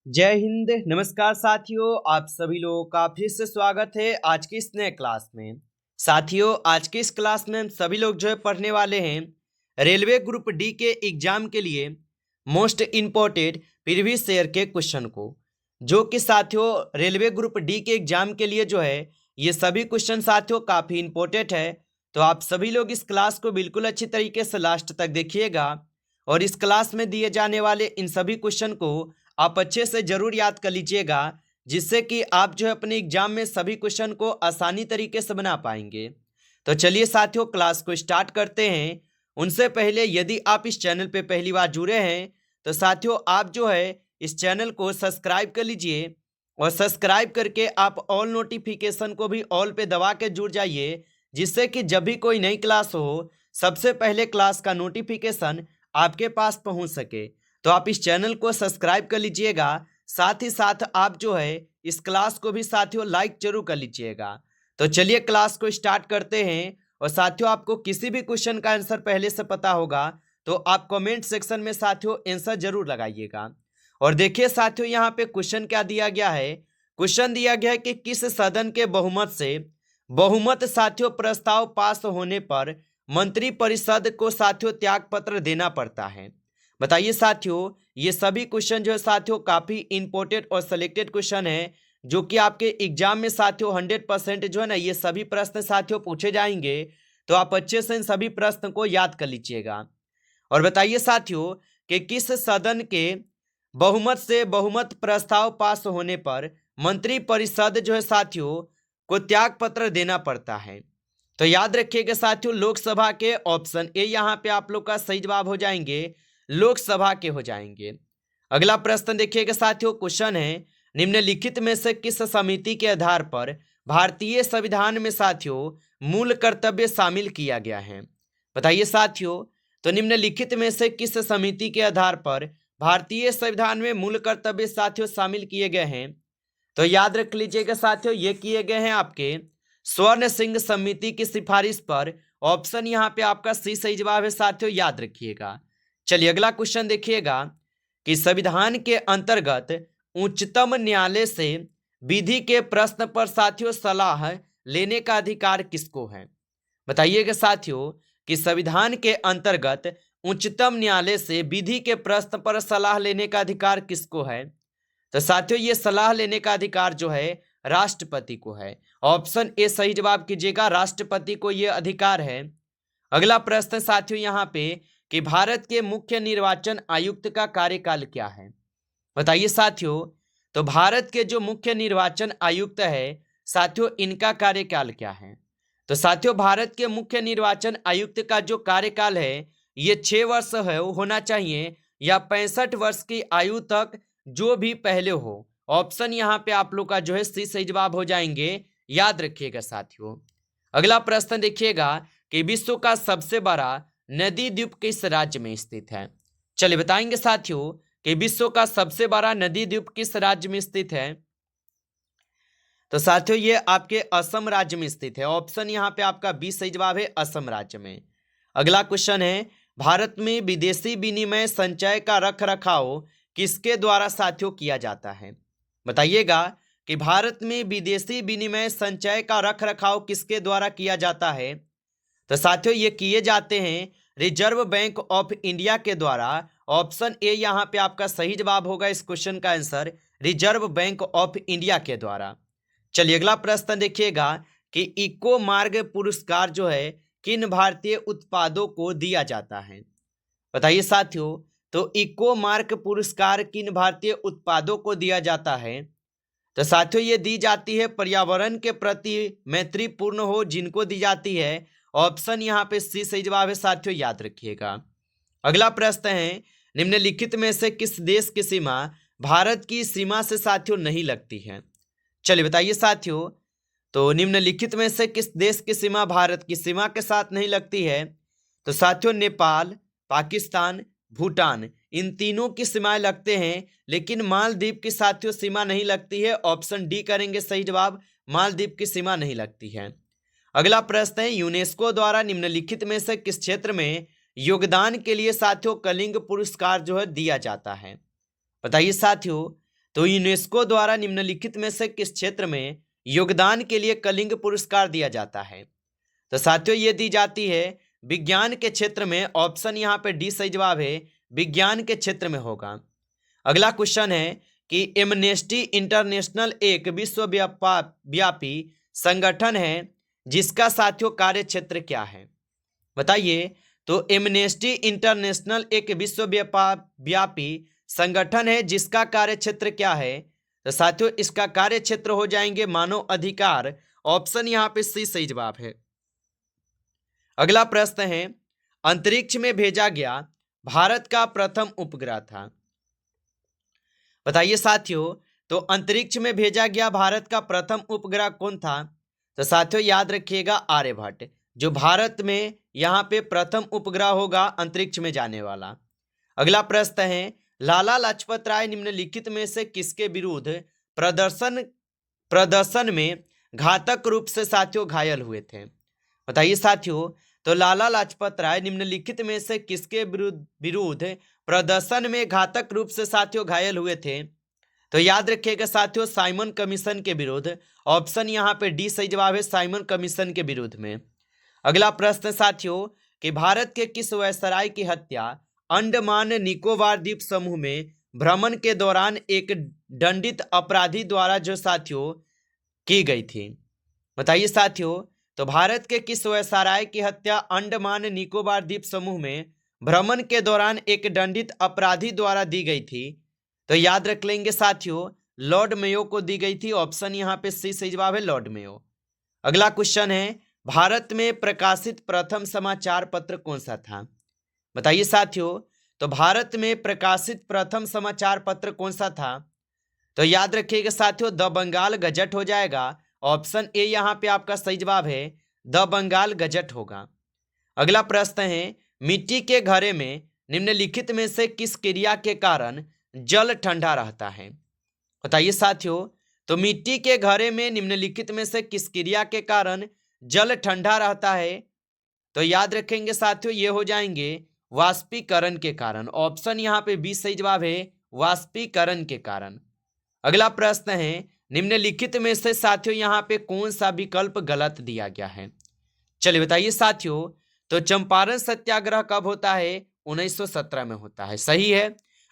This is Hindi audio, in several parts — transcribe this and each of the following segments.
जय हिंद। नमस्कार साथियों, आप सभी लोगों का फिर से स्वागत है आज की इस नए क्लास में। साथियों, आज की इस क्लास में हम सभी लोग जो है पढ़ने वाले हैं रेलवे ग्रुप डी के एग्जाम के लिए मोस्ट इम्पोर्टेंट प्रीवियस ईयर के क्वेश्चन को, जो कि साथियों रेलवे ग्रुप डी के एग्जाम के लिए जो है ये सभी क्वेश्चन साथियों काफ़ी इम्पोर्टेंट है। तो आप सभी लोग इस क्लास को बिल्कुल अच्छी तरीके से लास्ट तक देखिएगा और इस क्लास में दिए जाने वाले इन सभी क्वेश्चन को आप अच्छे से जरूर याद कर लीजिएगा, जिससे कि आप जो है अपने एग्जाम में सभी क्वेश्चन को आसानी तरीके से बना पाएंगे। तो चलिए साथियों क्लास को स्टार्ट करते हैं। उनसे पहले यदि आप इस चैनल पे पहली बार जुड़े हैं तो साथियों आप जो है इस चैनल को सब्सक्राइब कर लीजिए और सब्सक्राइब करके आप ऑल नोटिफिकेशन को भी ऑल पे दबा के जुड़ जाइए, जिससे कि जब भी कोई नई क्लास हो सबसे पहले क्लास का नोटिफिकेशन आपके पास पहुंच सके। तो आप इस चैनल को सब्सक्राइब कर लीजिएगा, साथ ही साथ आप जो है इस क्लास को भी साथियों लाइक जरूर कर लीजिएगा। तो चलिए क्लास को स्टार्ट करते हैं। और साथियों आपको किसी भी क्वेश्चन का आंसर पहले से पता होगा तो आप कमेंट सेक्शन में साथियों आंसर जरूर लगाइएगा। और देखिए साथियों यहाँ पे क्वेश्चन क्या दिया गया है। क्वेश्चन दिया गया है कि किस सदन के बहुमत साथियों प्रस्ताव पास होने पर मंत्री परिषद को साथियों त्याग पत्र देना पड़ता है। बताइए साथियों, ये सभी क्वेश्चन जो है साथियों काफी इंपॉर्टेंट और सिलेक्टेड क्वेश्चन है, जो कि आपके एग्जाम में साथियों 100% जो है ना ये सभी प्रश्न साथियों पूछे जाएंगे। तो आप अच्छे से इन सभी प्रश्न को याद कर लीजिएगा। और बताइए साथियों कि किस सदन के बहुमत प्रस्ताव पास होने पर मंत्री परिषद जो है साथियों को त्याग पत्र देना पड़ता है। तो याद रखिएगा साथियों, लोकसभा के ऑप्शन ए यहाँ पे आप लोग का सही जवाब हो जाएंगे, लोकसभा के हो जाएंगे। अगला प्रश्न देखिएगा साथियों, क्वेश्चन है निम्नलिखित में से किस समिति के आधार पर भारतीय संविधान में साथियों मूल कर्तव्य शामिल किया गया है। बताइए साथियों, तो निम्नलिखित में से किस समिति के आधार पर भारतीय संविधान में मूल कर्तव्य साथियों शामिल किए गए हैं। तो याद रख लीजिएगा साथियों, ये किए गए हैं आपके स्वर्ण सिंह समिति की सिफारिश पर। ऑप्शन यहाँ पे आपका सी सही जवाब है साथियों, याद रखिएगा। चलिए अगला क्वेश्चन देखिएगा कि संविधान के अंतर्गत उच्चतम न्यायालय से विधि के प्रश्न पर साथियों सलाह लेने का अधिकार किसको है। बताइएगा साथियों कि संविधान के अंतर्गत उच्चतम न्यायालय से विधि के प्रश्न पर सलाह लेने का अधिकार किसको है। तो साथियों ये सलाह लेने का अधिकार जो है राष्ट्रपति को है। ऑप्शन ए सही जवाब कीजिएगा, राष्ट्रपति को यह अधिकार है। अगला प्रश्न साथियों यहाँ पे कि भारत के मुख्य निर्वाचन आयुक्त का कार्यकाल क्या है। बताइए साथियों, तो भारत के जो मुख्य निर्वाचन आयुक्त है साथियों इनका कार्यकाल क्या है। तो साथियों भारत के मुख्य निर्वाचन आयुक्त का जो कार्यकाल है ये 6 वर्ष है होना चाहिए या 65 वर्ष की आयु तक जो भी पहले हो। ऑप्शन यहाँ पे आप लोग का जो है सी सही जवाब हो जाएंगे, याद रखिएगा साथियों। अगला प्रश्न देखिएगा कि विश्व का सबसे बड़ा नदी द्वीप किस राज्य में स्थित है। चलिए बताएंगे साथियों कि विश्व का सबसे बड़ा नदी द्वीप किस राज्य में स्थित है। तो साथियों ये आपके असम राज्य में स्थित है। ऑप्शन यहाँ पे आपका बी सही जवाब है, असम राज्य में। अगला क्वेश्चन है भारत में विदेशी विनिमय संचय का रख रखाव किसके द्वारा साथियों किया जाता है। बताइएगा कि भारत में विदेशी विनिमय संचय का रख रखाव किसके द्वारा किया जाता है। तो साथियों ये किए जाते हैं रिजर्व बैंक ऑफ इंडिया के द्वारा। ऑप्शन ए यहाँ पे आपका सही जवाब होगा इस क्वेश्चन का answer, reserve bank of India के द्वारा। चलिए अगला प्रश्न देखिएगा कि इको मार्ग पुरस्कार जो है किन भारतीय उत्पादों को दिया जाता है। बताइए साथियों, तो इको मार्ग पुरस्कार किन भारतीय उत्पादों को दिया जाता है। तो साथियों ये दी जाती है पर्यावरण के प्रति मैत्रीपूर्ण हो जिनको दी जाती है। ऑप्शन यहाँ पे सी सही जवाब है साथियों, याद रखिएगा। अगला प्रश्न है निम्नलिखित में से किस देश की सीमा भारत की सीमा से साथियों नहीं लगती है। चलिए बताइए साथियों, तो निम्नलिखित में से किस देश की सीमा भारत की सीमा के साथ नहीं लगती है। तो साथियों नेपाल, पाकिस्तान, भूटान, इन तीनों की सीमाएं लगते हैं, लेकिन मालदीव की साथियों सीमा नहीं लगती है। ऑप्शन डी करेंगे सही जवाब, मालदीव की सीमा नहीं लगती है। अगला प्रश्न है यूनेस्को द्वारा निम्नलिखित में से किस क्षेत्र में योगदान के लिए साथियों कलिंग पुरस्कार जो है दिया जाता है। बताइए साथियों, तो यूनेस्को द्वारा निम्नलिखित में से किस क्षेत्र में योगदान के लिए कलिंग पुरस्कार दिया जाता है? तो साथियों ये दी जाती है विज्ञान के क्षेत्र में। ऑप्शन यहाँ पे डी सही जवाब है, विज्ञान के क्षेत्र में होगा। अगला क्वेश्चन है कि एमनेस्टी इंटरनेशनल एक विश्वव्यापी संगठन है जिसका साथियों कार्य क्षेत्र क्या है? बताइए। तो एमनेस्टी इंटरनेशनल एक विश्वव्यापी संगठन है जिसका कार्य क्षेत्र क्या है? तो साथियों इसका कार्य क्षेत्र हो जाएंगे मानव अधिकार। ऑप्शन यहाँ पे सी सही जवाब है। अगला प्रश्न है अंतरिक्ष में भेजा गया भारत का प्रथम उपग्रह था। बताइए साथियों, तो अंतरिक्ष में भेजा गया भारत का प्रथम उपग्रह कौन था? तो साथियों याद रखिएगा आर्यभट्ट, जो भारत में यहाँ पे प्रथम उपग्रह होगा अंतरिक्ष में जाने वाला। अगला प्रश्न है लाला लाजपत राय निम्नलिखित में से किसके विरुद्ध प्रदर्शन में घातक रूप से साथियों घायल हुए थे? बताइए साथियों, तो लाला लाजपत राय निम्नलिखित में से किसके विरुद्ध प्रदर्शन में घातक रूप से साथियों घायल हुए थे? तो याद रखिएगा साथियों साइमन कमीशन के विरुद्ध। ऑप्शन यहाँ पे डी सही जवाब है, साइमन कमीशन के विरुद्ध में। अगला प्रश्न साथियों कि भारत के किस वायसराय की हत्या अंडमान निकोबार द्वीप समूह में भ्रमण के दौरान एक दंडित अपराधी द्वारा जो साथियों की गई थी? बताइए साथियों, तो भारत के किस वायसराय की हत्या अंडमान निकोबार द्वीप समूह में भ्रमण के दौरान एक दंडित अपराधी द्वारा दी गई थी? तो याद रख लेंगे साथियों लॉर्ड मेयो को दी गई थी। ऑप्शन यहाँ पे सी सही जवाब है, लॉर्ड मेयो। अगला क्वेश्चन है भारत में प्रकाशित प्रथम समाचार पत्र कौन सा था? बताइए साथियों, तो भारत में प्रकाशित प्रथम समाचार पत्र कौन सा था? तो याद रखिएगा साथियों द बंगाल गजट हो जाएगा। ऑप्शन ए यहाँ पे आपका सही जवाब है, द बंगाल गजट होगा। अगला प्रश्न है मिट्टी के घड़े में निम्नलिखित में से किस क्रिया के कारण जल ठंडा रहता है? बताइए साथियों, तो मिट्टी के घड़े में निम्नलिखित में से किस क्रिया के कारण जल ठंडा रहता है? तो याद रखेंगे साथियों ये हो जाएंगे वाष्पीकरण के कारण। ऑप्शन यहाँ पे बी सही जवाब है, वाष्पीकरण के कारण। अगला प्रश्न है निम्नलिखित में से साथियों यहाँ पे कौन सा विकल्प गलत दिया गया है? चलिए बताइए साथियों, तो चंपारण सत्याग्रह कब होता है? 1917 में होता है, सही है।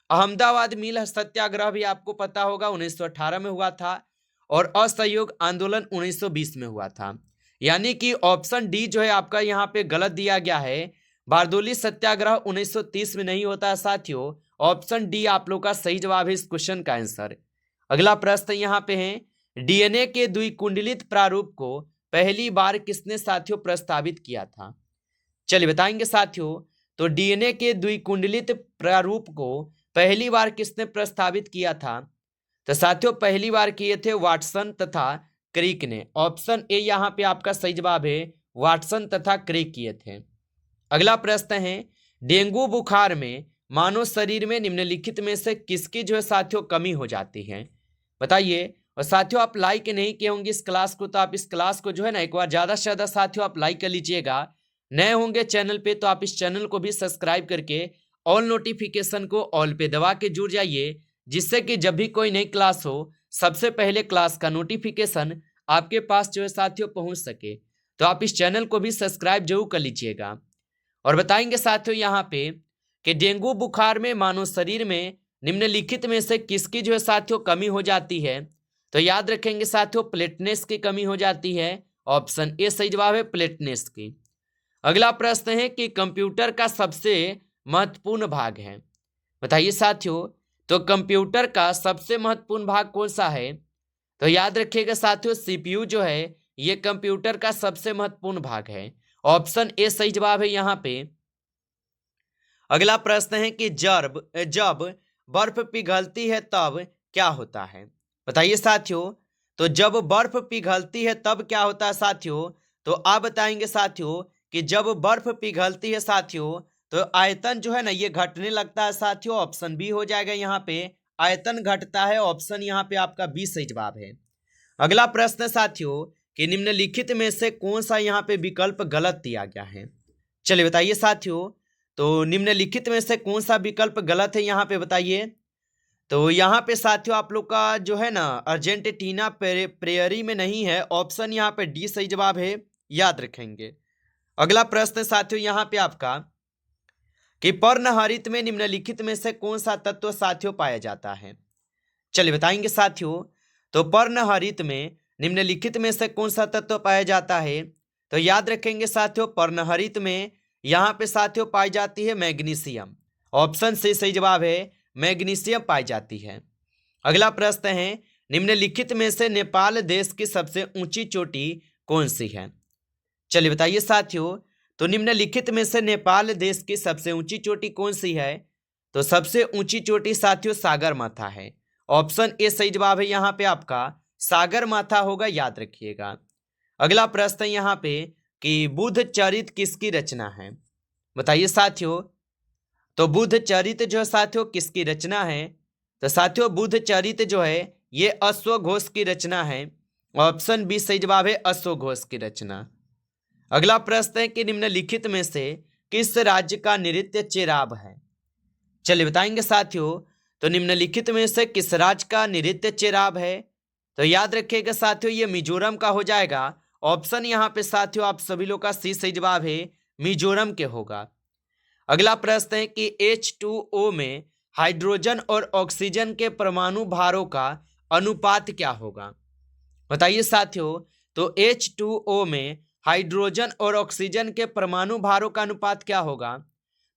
अहमदाबाद मिल सत्याग्रह भी आपको पता होगा 1918 में हुआ था, और असहयोग आंदोलन 1920 में हुआ था। यानी कि ऑप्शन डी जो है आपका यहाँ पे गलत दिया गया है। बारदोली सत्याग्रह 1930 में नहीं होता है साथियों। ऑप्शन डी आप लोग का सही जवाब है इस क्वेश्चन का आंसर। अगला प्रश्न यहाँ पे है डीएनए के द्विकुंडलित प्रारूप को पहली बार किसने साथियों प्रस्तावित किया था? चलिए बताएंगे साथियों, तो डीएनए के द्विकुंडलित प्रारूप को पहली बार किसने प्रस्तावित किया था? तो साथियों पहली बार किए थे वाटसन तथा क्रिक ने। ऑप्शन ए यहाँ पे आपका सही जवाब है, वाटसन तथा क्रिक किए थे। अगला प्रश्न है डेंगू बुखार में मानव शरीर में निम्नलिखित में से किसकी जो है साथियों कमी हो जाती है? बताइए। और साथियों आप लाइक नहीं किए होंगे इस क्लास को, तो आप इस क्लास को जो है ना एक बार ज्यादा से ज्यादा साथियों आप लाइक कर लीजिएगा। नए होंगे चैनल पे तो आप इस चैनल को भी सब्सक्राइब करके ऑल नोटिफिकेशन को ऑल पे दबा के जुड़ जाइए, जिससे कि जब भी कोई नई क्लास हो सबसे पहले क्लास का नोटिफिकेशन आपके पास जो है साथियों पहुंच सके। तो आप इस चैनल को भी सब्सक्राइब जरूर कर लीजिएगा। और बताएंगे साथियों यहाँ पे कि डेंगू बुखार में मानव शरीर में निम्नलिखित में से किसकी जो है साथियों कमी हो जाती है? तो याद रखेंगे साथियों प्लेटनेस की कमी हो जाती है। ऑप्शन ए सही जवाब है, प्लेटनेस की। अगला प्रश्न है कि कंप्यूटर का सबसे महत्वपूर्ण भाग है। बताइए साथियों, तो कंप्यूटर का सबसे महत्वपूर्ण भाग कौन सा है? तो याद रखिएगा साथियों सीपीयू जो है ये कंप्यूटर का सबसे महत्वपूर्ण भाग है। ऑप्शन ए सही जवाब है यहाँ पे। अगला प्रश्न है कि जब बर्फ पिघलती है तब क्या होता है? बताइए साथियों, तो जब बर्फ पिघलती है तब क्या होता है साथियों? तो आप बताएंगे साथियों कि जब बर्फ पिघलती है साथियों तो आयतन जो है ना ये घटने लगता है साथियों। ऑप्शन बी हो जाएगा यहाँ पे, आयतन घटता है। ऑप्शन यहाँ पे आपका बी सही जवाब है। अगला प्रश्न साथियों कि निम्नलिखित में से कौन सा यहाँ पे विकल्प गलत दिया गया है? चलिए बताइए साथियों, तो निम्नलिखित में से कौन सा विकल्प गलत है यहाँ पे बताइए। तो यहाँ पे साथियों आप लोग का जो है ना अर्जेंटीना प्रेयरी में नहीं है, ऑप्शन यहाँ पे डी सही जवाब है, याद रखेंगे। अगला प्रश्न साथियों यहाँ पे आपका कि पर्णहरित में निम्नलिखित में से कौन सा तत्व साथियों पाया जाता है। चलिए बताएंगे साथियों। तो पर्णहरित में निम्नलिखित में से कौन सा तत्व पाया जाता है, तो याद रखेंगे साथियों पर्णहरित में यहाँ पे साथियों पाई जाती है मैग्नीशियम। ऑप्शन सी सही जवाब है, मैग्नीशियम पाई जाती है। अगला प्रश्न है निम्नलिखित में से नेपाल देश की सबसे ऊंची चोटी कौन सी है। चलिए बताइए साथियों। तो निम्नलिखित में से नेपाल देश की सबसे ऊंची चोटी कौन सी है, तो सबसे ऊंची चोटी साथियों सागरमाथा है। ऑप्शन ए सही जवाब है यहाँ पे आपका सागरमाथा होगा, याद रखिएगा। अगला प्रश्न यहाँ पे कि बुद्ध चरित किसकी रचना है, बताइए साथियों। तो बुद्ध चरित जो है साथियों किसकी रचना है, तो साथियों बुद्ध चरित जो है ये अश्वघोष की रचना है। ऑप्शन बी सही जवाब है, अश्वघोष की रचना। अगला प्रश्न है कि निम्नलिखित में से किस राज्य का नृत्य चेराब है। चलिए बताएंगे साथियों। तो निम्नलिखित में से किस राज्य का नृत्य चेराब है, तो याद रखिएगा साथियों ये मिजोरम का हो जाएगा। ऑप्शन यहाँ पे साथियों आप सभी लोग का सी सही जवाब है, मिजोरम के होगा। अगला प्रश्न है कि H2O में हाइड्रोजन और ऑक्सीजन के परमाणु भारों का अनुपात क्या होगा, बताइए साथियों। तो H2O में हाइड्रोजन और ऑक्सीजन के परमाणु भारों का अनुपात क्या होगा,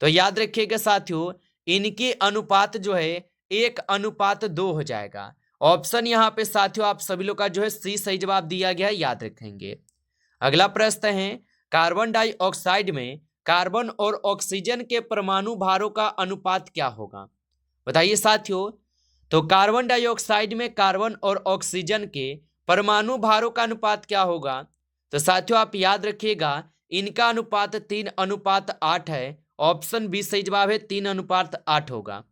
तो याद रखिएगा साथियों इनकी अनुपात जो है 1:2 हो जाएगा। ऑप्शन यहाँ पे साथियों आप सभी लोग का जो है सी सही जवाब दिया गया है, याद रखेंगे। अगला प्रश्न है कार्बन डाइऑक्साइड में कार्बन और ऑक्सीजन के परमाणु भारों का अनुपात क्या होगा, बताइए साथियों। तो कार्बन डाइऑक्साइड में कार्बन और ऑक्सीजन के परमाणु भारों का अनुपात क्या होगा, तो साथियों आप याद रखिएगा इनका अनुपात 3:8 है। ऑप्शन बी सही जवाब है, 3:8 होगा।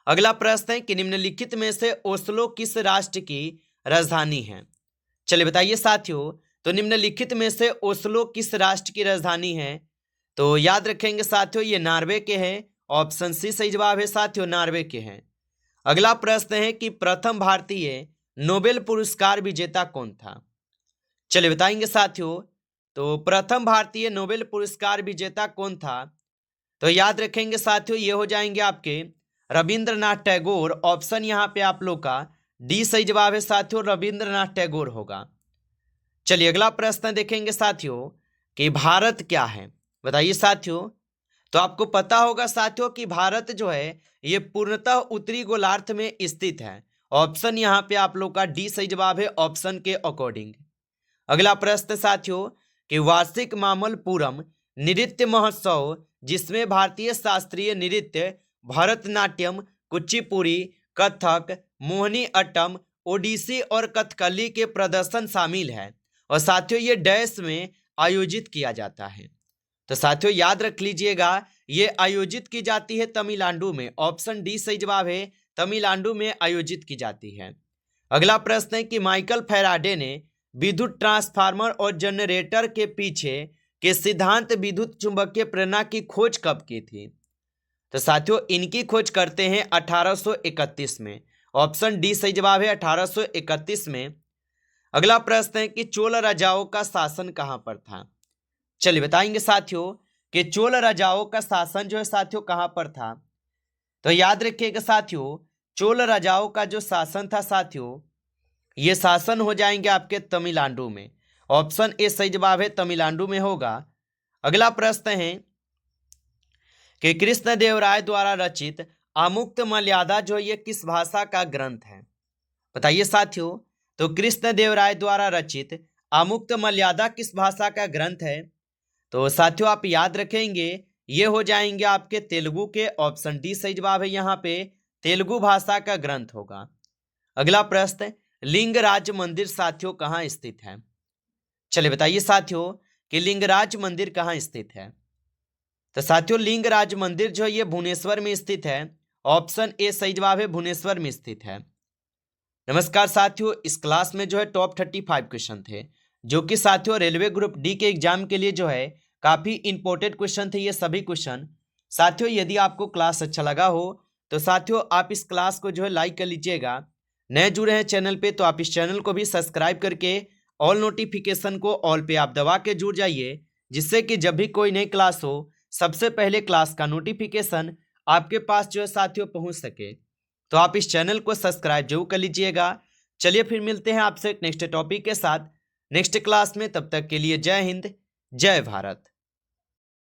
अगला प्रश्न है कि निम्नलिखित में से ओस्लो किस राष्ट्र की राजधानी है। चलिए बताइए साथियों। तो निम्नलिखित में से ओस्लो किस राष्ट्र की राजधानी है, तो याद रखेंगे साथियों ये नॉर्वे के हैं। ऑप्शन सी सही जवाब है साथियों, नॉर्वे के हैं। अगला प्रश्न है कि प्रथम भारतीय नोबेल पुरस्कार विजेता कौन था। चलिए बताएंगे साथियों। तो प्रथम भारतीय नोबेल पुरस्कार विजेता कौन था, तो याद रखेंगे साथियों ये हो जाएंगे आपके रविंद्रनाथ टैगोर। ऑप्शन यहाँ पे आप लोग का डी सही जवाब है साथियों, रविंद्रनाथ टैगोर होगा। चलिए अगला प्रश्न देखेंगे साथियों कि भारत क्या है, बताइए साथियों। तो आपको पता होगा साथियों कि भारत जो है ये पूर्णतः उत्तरी गोलार्ध में स्थित है। ऑप्शन यहाँ पे आप लोग का डी सही जवाब है, ऑप्शन के अकॉर्डिंग। अगला प्रश्न साथियों कि वार्षिक मामल्लपुरम नृत्य महोत्सव जिसमें भारतीय शास्त्रीय नृत्य भरतनाट्यम, कुचिपुड़ी, कथक, मोहिनी अट्टम, ओडिसी और कथकली के प्रदर्शन शामिल है और साथियों ये डैश में आयोजित किया जाता है। तो साथियों याद रख लीजिएगा ये आयोजित की जाती है तमिलनाडु में। ऑप्शन डी सही जवाब है, तमिलनाडु में आयोजित की जाती है। अगला प्रश्न है कि माइकल फैराडे ने विद्युत ट्रांसफार्मर और जनरेटर के पीछे के सिद्धांत विद्युत चुंबकीय प्रेरणा की खोज कब की थी, तो साथियों इनकी खोज करते हैं 1831 में। ऑप्शन डी सही जवाब है, 1831 में। अगला प्रश्न है कि चोल राजाओं का शासन कहां पर था। चलिए बताएंगे साथियों कि चोल राजाओं का शासन जो है साथियों कहां पर था, तो याद रखिएगा साथियों चोल राजाओं का जो शासन था साथियों ये शासन हो जाएंगे आपके तमिलनाडु में। ऑप्शन ए सही जवाब है, तमिलनाडु में होगा। अगला प्रश्न है कि कृष्णदेवराय द्वारा रचित आमुक्त मर्यादा जो ये किस भाषा का ग्रंथ है, बताइए साथियों। तो कृष्णदेवराय द्वारा रचित आमुक्त मर्यादा किस भाषा का ग्रंथ है, तो साथियों आप याद रखेंगे ये हो जाएंगे आपके तेलुगु के। ऑप्शन डी सही जवाब है, यहाँ पे तेलुगु भाषा का ग्रंथ होगा। अगला प्रश्न लिंगराज मंदिर साथियों कहाँ स्थित है। चलिए बताइए साथियों कि लिंगराज मंदिर कहाँ स्थित है, तो साथियों लिंगराज मंदिर जो ये भुवनेश्वर में स्थित है। ऑप्शन ए सही जवाब है, भुवनेश्वर में स्थित है। नमस्कार साथियों, इस क्लास में जो है टॉप 35 क्वेश्चन थे जो कि साथियों रेलवे ग्रुप डी के एग्जाम के लिए जो है काफी इंपॉर्टेंट क्वेश्चन थे ये सभी क्वेश्चन। साथियों यदि आपको क्लास अच्छा लगा हो तो साथियों आप इस क्लास को जो है लाइक कर लीजिएगा। नए जुड़े हैं चैनल पे तो आप इस चैनल को भी सब्सक्राइब करके ऑल नोटिफिकेशन को ऑल पे आप दबा के जुड़ जाइए, जिससे कि जब भी कोई नई क्लास हो सबसे पहले क्लास का नोटिफिकेशन आपके पास जो है साथियों पहुंच सके। तो आप इस चैनल को सब्सक्राइब जरूर कर लीजिएगा। चलिए फिर मिलते हैं आपसे नेक्स्ट टॉपिक के साथ नेक्स्ट क्लास में। तब तक के लिए जय हिंद, जय भारत।